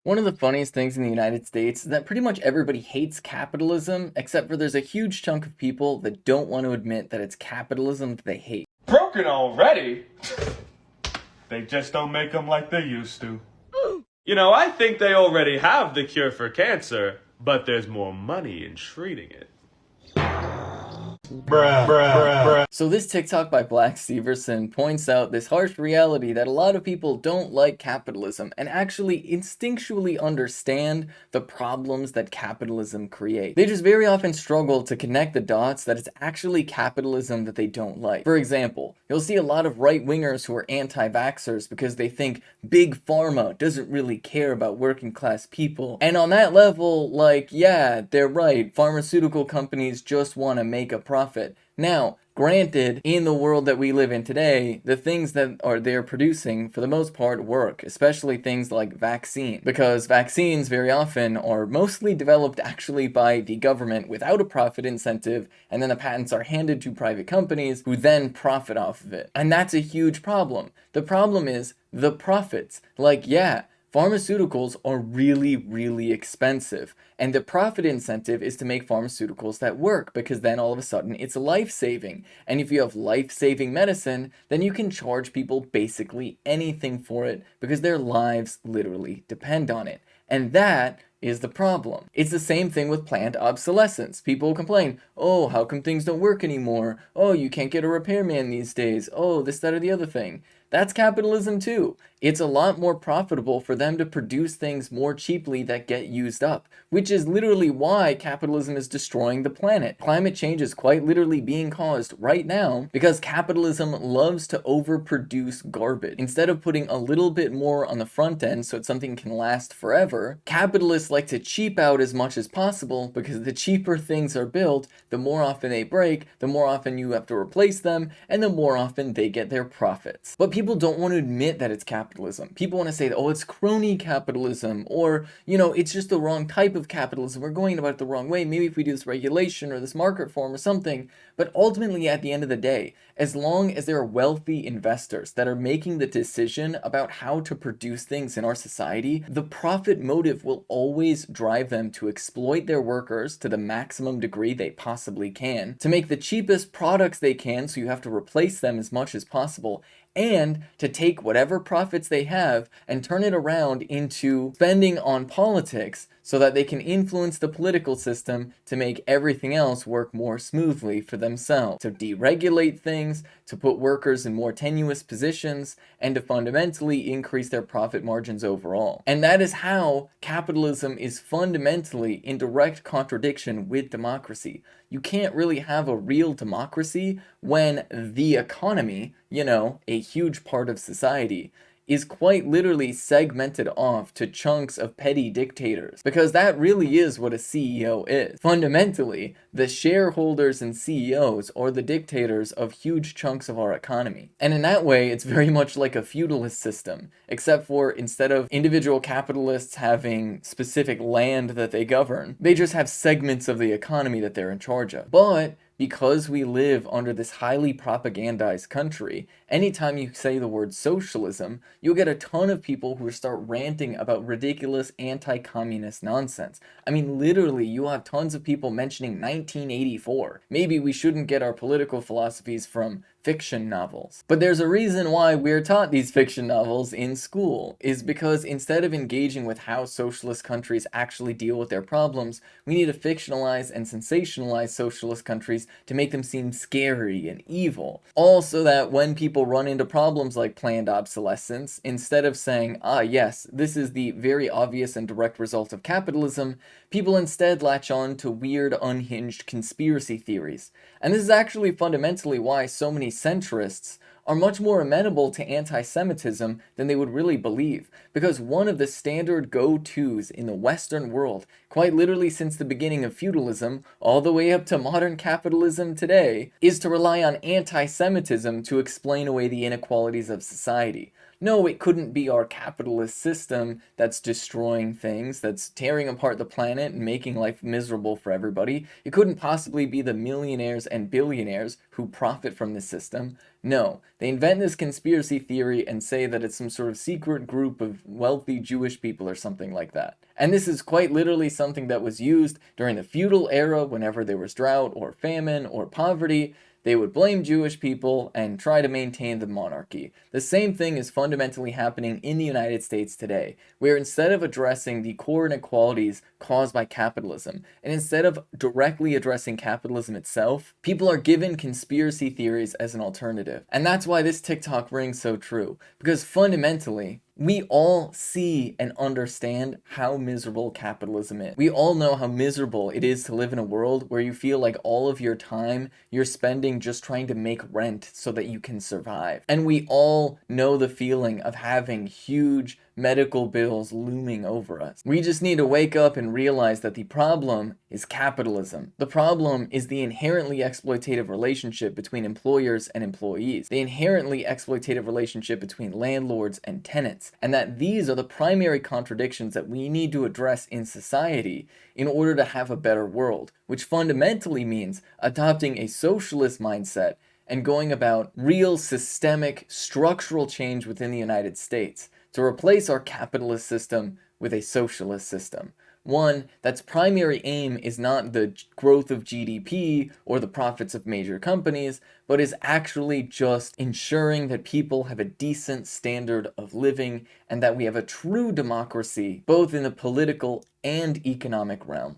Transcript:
One of the funniest things in the United States is that pretty much everybody hates capitalism, except for there's a huge chunk of people that don't want to admit that it's capitalism that they hate. Broken already? They just don't make them like they used to. I think they already have the cure for cancer, but there's more money in treating it. So this TikTok by Black Severson points out this harsh reality that a lot of people don't like capitalism and actually instinctually understand the problems that capitalism creates. They just very often struggle to connect the dots that it's actually capitalism that they don't like. For example, you'll see a lot of right-wingers who are anti-vaxxers because they think big pharma doesn't really care about working class people. And on that level, like, yeah, they're right. Pharmaceutical companies just want to make a profit. Now, granted, in the world that we live in today, the things that they're producing, for the most part, work, especially things like vaccine, because vaccines very often are mostly developed actually by the government without a profit incentive, and then the patents are handed to private companies who then profit off of it. And that's a huge problem. The problem is the profits. Like, yeah, pharmaceuticals are really, really expensive. And the profit incentive is to make pharmaceuticals that work, because then all of a sudden it's life-saving. And if you have life-saving medicine, then you can charge people basically anything for it, because their lives literally depend on it. And that is the problem. It's the same thing with planned obsolescence. People complain, oh, how come things don't work anymore? Oh, you can't get a repairman these days. Oh, this, that, or the other thing. That's capitalism too. It's a lot more profitable for them to produce things more cheaply that get used up, which is literally why capitalism is destroying the planet. Climate change is quite literally being caused right now because capitalism loves to overproduce garbage. Instead of putting a little bit more on the front end so that something can last forever, capitalists like to cheap out as much as possible, because the cheaper things are built, the more often they break, the more often you have to replace them, and the more often they get their profits. But people don't want to admit that it's capitalism. People want to say, oh, it's crony capitalism, or, it's just the wrong type of capitalism. We're going about it the wrong way. Maybe if we do this regulation or this market reform or something. But ultimately, at the end of the day, as long as there are wealthy investors that are making the decision about how to produce things in our society, the profit motive will always drive them to exploit their workers to the maximum degree they possibly can, to make the cheapest products they can so you have to replace them as much as possible, and to take whatever profits they have and turn it around into spending on politics so that they can influence the political system to make everything else work more smoothly for themselves, to deregulate things, to put workers in more tenuous positions, and to fundamentally increase their profit margins overall. And that is how capitalism is fundamentally in direct contradiction with democracy. You can't really have a real democracy when the economy, a huge part of society, is quite literally segmented off to chunks of petty dictators, because that really is what a CEO is. Fundamentally, the shareholders and CEOs are the dictators of huge chunks of our economy. And in that way, it's very much like a feudalist system, except for instead of individual capitalists having specific land that they govern, they just have segments of the economy that they're in charge of. But because we live under this highly propagandized country, anytime you say the word socialism, you'll get a ton of people who start ranting about ridiculous anti-communist nonsense. I mean, literally, you have tons of people mentioning 1984. Maybe we shouldn't get our political philosophies from fiction novels. But there's a reason why we're taught these fiction novels in school, is because instead of engaging with how socialist countries actually deal with their problems, we need to fictionalize and sensationalize socialist countries to make them seem scary and evil. All so that when people run into problems like planned obsolescence, instead of saying, ah yes, this is the very obvious and direct result of capitalism, people instead latch on to weird, unhinged conspiracy theories. And this is actually fundamentally why so many centrists are much more amenable to anti-Semitism than they would really believe, because one of the standard go-tos in the Western world, quite literally since the beginning of feudalism, all the way up to modern capitalism today, is to rely on anti-Semitism to explain away the inequalities of society. No, it couldn't be our capitalist system that's destroying things, that's tearing apart the planet and making life miserable for everybody. It couldn't possibly be the millionaires and billionaires who profit from this system. No, they invent this conspiracy theory and say that it's some sort of secret group of wealthy Jewish people or something like that. And this is quite literally something that was used during the feudal era whenever there was drought or famine or poverty. They would blame Jewish people and try to maintain the monarchy. The same thing is fundamentally happening in the United States today, where instead of addressing the core inequalities caused by capitalism, and instead of directly addressing capitalism itself, people are given conspiracy theories as an alternative. And that's why this TikTok rings so true, because fundamentally, we all see and understand how miserable capitalism is. We all know how miserable it is to live in a world where you feel like all of your time you're spending just trying to make rent so that you can survive. And we all know the feeling of having huge medical bills looming over us. We just need to wake up and realize that the problem is capitalism. The problem is the inherently exploitative relationship between employers and employees, the inherently exploitative relationship between landlords and tenants, and that these are the primary contradictions that we need to address in society in order to have a better world, which fundamentally means adopting a socialist mindset and going about real systemic structural change within the United States to replace our capitalist system with a socialist system. One that's primary aim is not the growth of GDP or the profits of major companies, but is actually just ensuring that people have a decent standard of living and that we have a true democracy both in the political and economic realm.